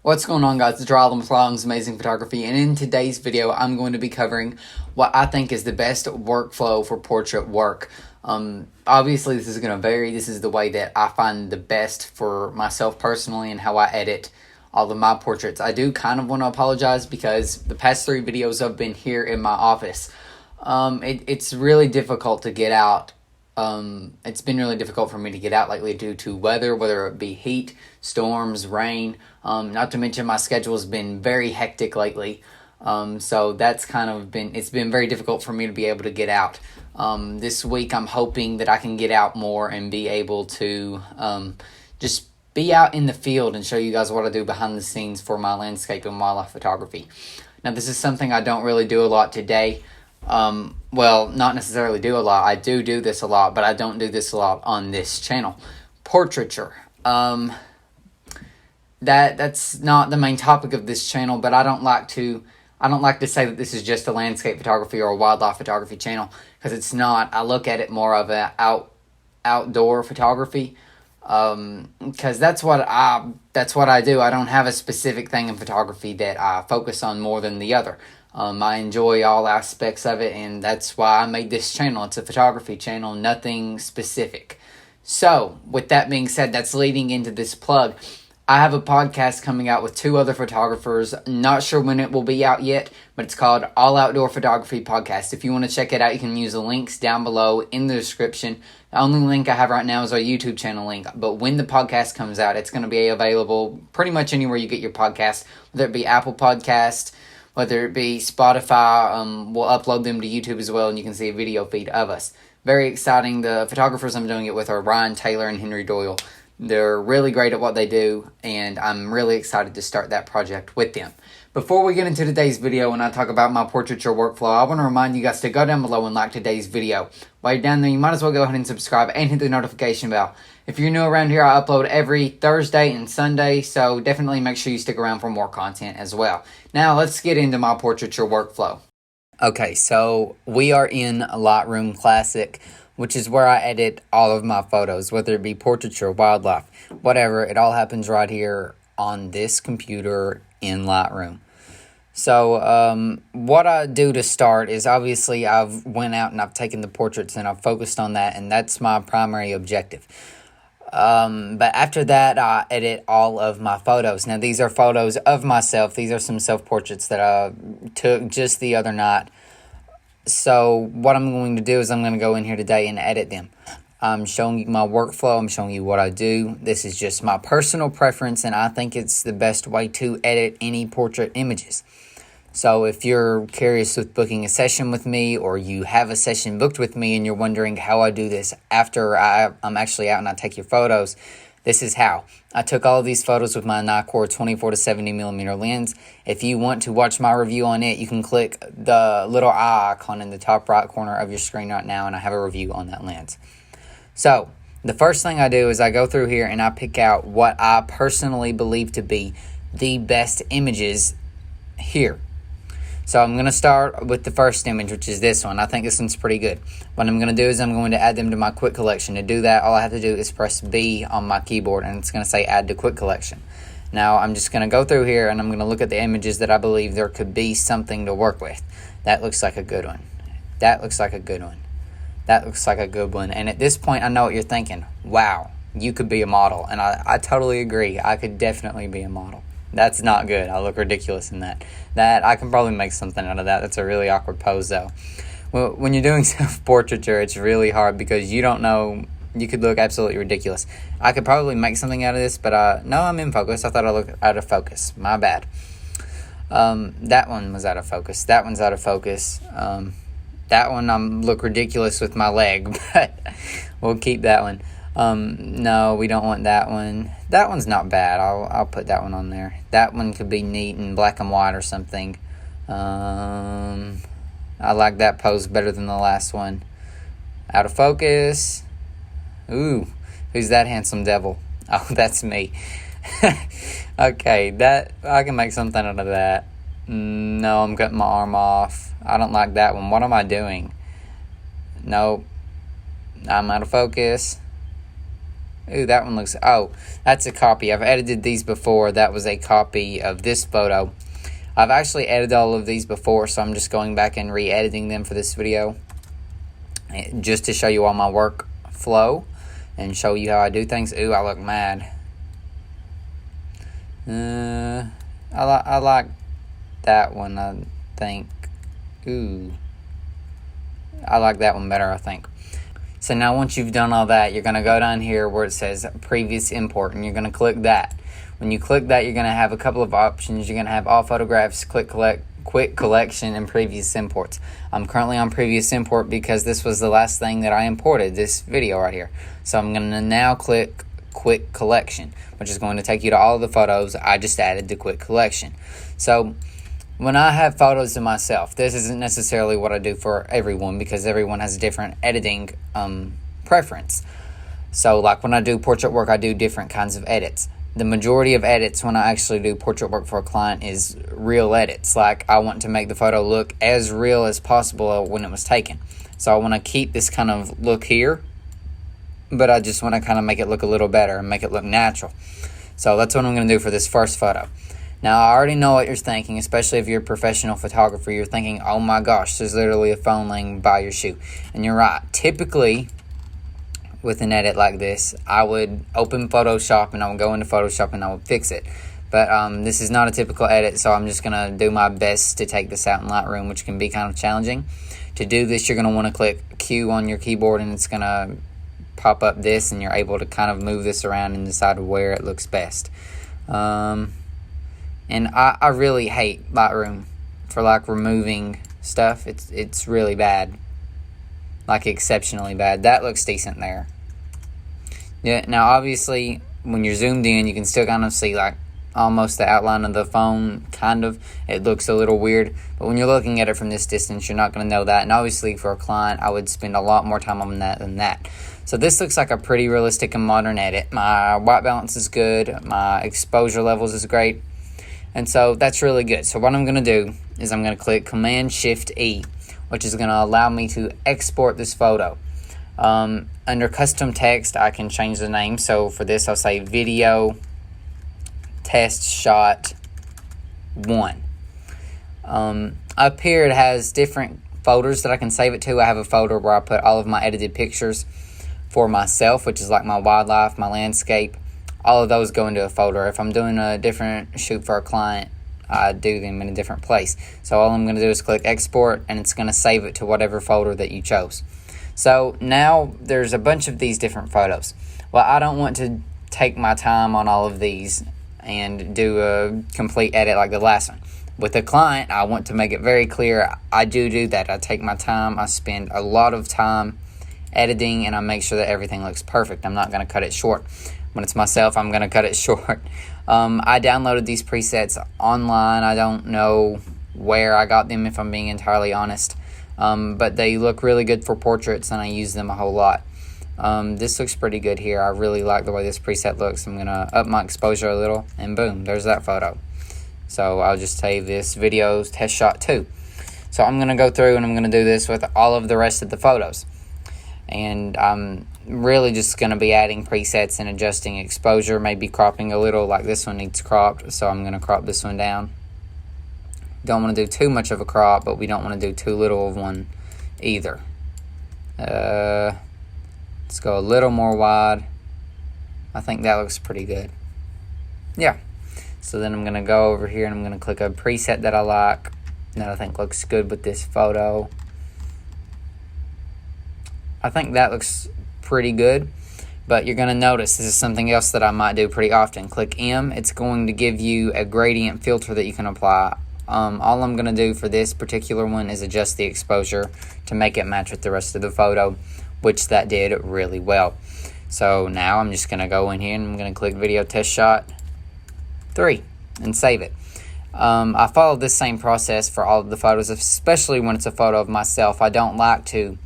What's going on, guys? It's Riley with Long's Amazing Photography, and in today's video I'm going to be covering what I think is the best workflow for portrait work. Obviously this is going to vary. This is the way that I find the best for myself personally and how I edit all of my portraits. I do kind of want to apologize because the past 3 videos have been here in my office. It's really difficult to get out. It's been really difficult for me to get out lately due to weather, whether it be heat, storms, rain. Not to mention my schedule has been very hectic lately. So that's it's been very difficult for me to be able to get out. This week I'm hoping that I can get out more and be able to just be out in the field and show you guys what I do behind the scenes for my landscape and wildlife photography. Now this is something I don't really do a lot today. Well, not necessarily do a lot. I do this a lot, but I don't do this a lot on this channel. Portraiture. That's not the main topic of this channel, but I don't like to say that this is just a landscape photography or a wildlife photography channel, because it's not. I look at it more of a outdoor photography, because that's what I do. I don't have a specific thing in photography that I focus on more than the other. I enjoy all aspects of it, and that's why I made this channel. It's a photography channel, nothing specific. So, with that being said, that's leading into this plug. I have a podcast coming out with 2 other photographers. Not sure when it will be out yet, but it's called All Outdoor Photography Podcast. If you want to check it out, you can use the links down below in the description. The only link I have right now is our YouTube channel link, but when the podcast comes out, it's going to be available pretty much anywhere you get your podcast, whether it be Apple Podcast, whether it be Spotify. We'll upload them to YouTube as well, and you can see a video feed of us. Very exciting. The photographers I'm doing it with are Ryan Taylor and Henry Doyle. They're really great at what they do, and I'm really excited to start that project with them. Before we get into today's video and I talk about my portraiture workflow, I want to remind you guys to go down below and like today's video. While you're down there, you might as well go ahead and subscribe and hit the notification bell. If you're new around here, I upload every Thursday and Sunday, so definitely make sure you stick around for more content as well. Now, let's get into my portraiture workflow. Okay, so we are in Lightroom Classic, which is where I edit all of my photos, whether it be portraiture, wildlife, whatever. It all happens right here on this computer in Lightroom. So what I do to start is, obviously I've went out and I've taken the portraits and I've focused on that, and that's my primary objective. But after that, I edit all of my photos. Now, these are photos of myself. These are some self-portraits that I took just the other night. So what I'm going to do is I'm going to go in here today and edit them. I'm showing you my workflow. I'm showing you what I do. This is just my personal preference, and I think it's the best way to edit any portrait images. So if you're curious with booking a session with me, or you have a session booked with me and you're wondering how I do this after I'm actually out and I take your photos, this is how. I took all of these photos with my Nikkor 24 to 70mm lens. If you want to watch my review on it, you can click the little eye icon in the top right corner of your screen right now, and I have a review on that lens. So, the first thing I do is I go through here and I pick out what I personally believe to be the best images here. So I'm going to start with the first image, which is this one. I think this one's pretty good. What I'm going to do is I'm going to add them to my quick collection. To do that, all I have to do is press B on my keyboard, and it's going to say add to quick collection. Now I'm just going to go through here and I'm going to look at the images that I believe there could be something to work with. That looks like a good one. That looks like a good one. That looks like a good one. And at this point, I know what you're thinking. Wow, you could be a model. And I totally agree. I could definitely be a model. That's not good. I look ridiculous in that. I can probably make something out of that. That's a really awkward pose, though. Well, when you're doing self-portraiture, it's really hard because you don't know. You could look absolutely ridiculous. I could probably make something out of this, but no, I'm in focus. I thought I looked out of focus. My bad. That one was out of focus. That one's out of focus. That one, look ridiculous with my leg, but we'll keep that one. No, we don't want that one. That one's not bad. I'll put that one on there. That one could be neat in black and white or something. I like that pose better than the last one. Out of focus. Ooh, who's that handsome devil? Oh, that's me. Okay, I can make something out of that. No, I'm cutting my arm off. I don't like that one. What am I doing? Nope. I'm out of focus. Ooh, that one looks... Oh, that's a copy. I've edited these before. That was a copy of this photo. I've actually edited all of these before, so I'm just going back and re-editing them for this video. Just to show you all my work flow and show you how I do things. Ooh, I look mad. I like that one, I think. Ooh. I like that one better, I think. So now once you've done all that, you're going to go down here where it says Previous Import, and you're going to click that. When you click that, you're going to have a couple of options. You're going to have All Photographs, Quick Collection, and Previous Imports. I'm currently on Previous Import because this was the last thing that I imported, this video right here. So I'm going to now click Quick Collection, which is going to take you to all of the photos I just added to Quick Collection. So when I have photos of myself, this isn't necessarily what I do for everyone because everyone has a different editing preference. So like when I do portrait work, I do different kinds of edits. The majority of edits when I actually do portrait work for a client is real edits. Like I want to make the photo look as real as possible when it was taken. So I want to keep this kind of look here, but I just want to kind of make it look a little better and make it look natural. So that's what I'm going to do for this first photo. Now, I already know what you're thinking, especially if you're a professional photographer. You're thinking, oh my gosh, there's literally a phone laying by your shoe. And you're right. Typically, with an edit like this, I would open Photoshop and I would go into Photoshop and I would fix it. But this is not a typical edit, so I'm just going to do my best to take this out in Lightroom, which can be kind of challenging. To do this, you're going to want to click Q on your keyboard, and it's going to pop up this, and you're able to kind of move this around and decide where it looks best. And I really hate Lightroom for like removing stuff. It's really bad. Like exceptionally bad. That looks decent there. Yeah, now obviously when you're zoomed in, you can still kind of see like almost the outline of the phone, kind of. It looks a little weird, but when you're looking at it from this distance, you're not going to know that. And obviously for a client, I would spend a lot more time on that than that. So this looks like a pretty realistic and modern edit. My white balance is good. My exposure levels is great. And so that's really good. So what I'm going to do is I'm going to click Command-Shift-E, which is going to allow me to export this photo. Under custom text, I can change the name. So for this, I'll say Video Test Shot 1. Up here, it has different folders that I can save it to. I have a folder where I put all of my edited pictures for myself, which is like my wildlife, my landscape. All of those go into a folder. If I'm doing a different shoot for a client, I do them in a different place. So all I'm going to do is click Export, and it's going to save it to whatever folder that you chose. So now there's a bunch of these different photos. Well, I don't want to take my time on all of these and do a complete edit like the last one. With a client, I want to make it very clear I do that. I take my time. I spend a lot of time editing, and I make sure that everything looks perfect. I'm not going to cut it short. When it's myself, I'm going to cut it short. I downloaded these presets online. I don't know where I got them, if I'm being entirely honest. But they look really good for portraits, and I use them a whole lot. This looks pretty good here. I really like the way this preset looks. I'm going to up my exposure a little, and boom, there's that photo. So I'll just save this Video Test Shot 2. So I'm going to go through, and I'm going to do this with all of the rest of the photos. And I'm really just going to be adding presets and adjusting exposure, maybe cropping a little, like this one needs cropped, so I'm going to crop this one down. Don't want to do too much of a crop, but we don't want to do too little of one either. Let's go a little more wide. I think that looks pretty good. Yeah. So then I'm going to go over here and I'm going to click a preset that I like, that I think looks good with this photo. I think that looks pretty good, but you're going to notice this is something else that I might do pretty often. Click M. It's going to give you a gradient filter that you can apply. All I'm going to do for this particular one is adjust the exposure to make it match with the rest of the photo, which that did really well. So now I'm just going to go in here and I'm going to click Video Test Shot 3 and save it. I followed this same process for all of the photos, especially when it's a photo of myself. I don't like to,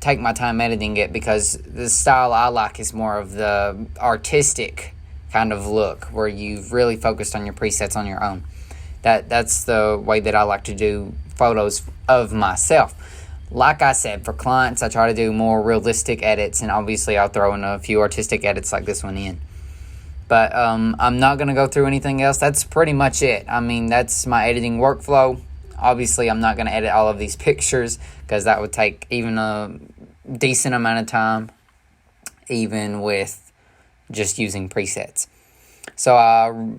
take my time editing it because the style I like is more of the artistic kind of look where you've really focused on your presets on your own. That's the way that I like to do photos of myself. Like I said, for clients, I try to do more realistic edits, and obviously I'll throw in a few artistic edits like this one in. But I'm not going to go through anything else. That's pretty much it. I mean, that's my editing workflow. Obviously, I'm not going to edit all of these pictures because that would take even a decent amount of time, even with just using presets. So I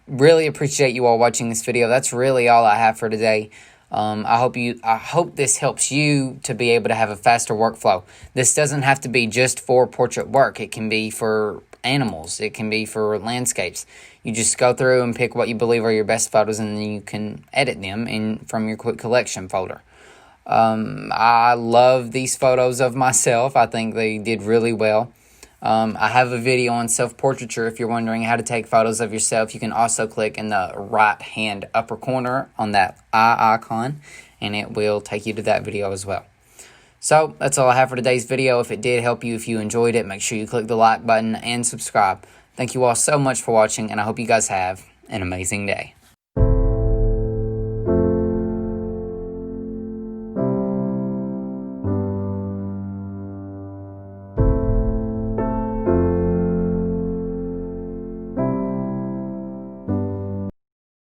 really appreciate you all watching this video. That's really all I have for today. I hope this helps you to be able to have a faster workflow. This doesn't have to be just for portrait work. It can be for animals. It can be for landscapes. You just go through and pick what you believe are your best photos, and then you can edit them from your quick collection folder. I love these photos of myself. I think they did really well. I have a video on self-portraiture. If you're wondering how to take photos of yourself, you can also click in the right hand upper corner on that eye icon, and it will take you to that video as well. So that's all I have for today's video. If it did help you, if you enjoyed it, make sure you click the like button and subscribe. Thank you all so much for watching, and I hope you guys have an amazing day.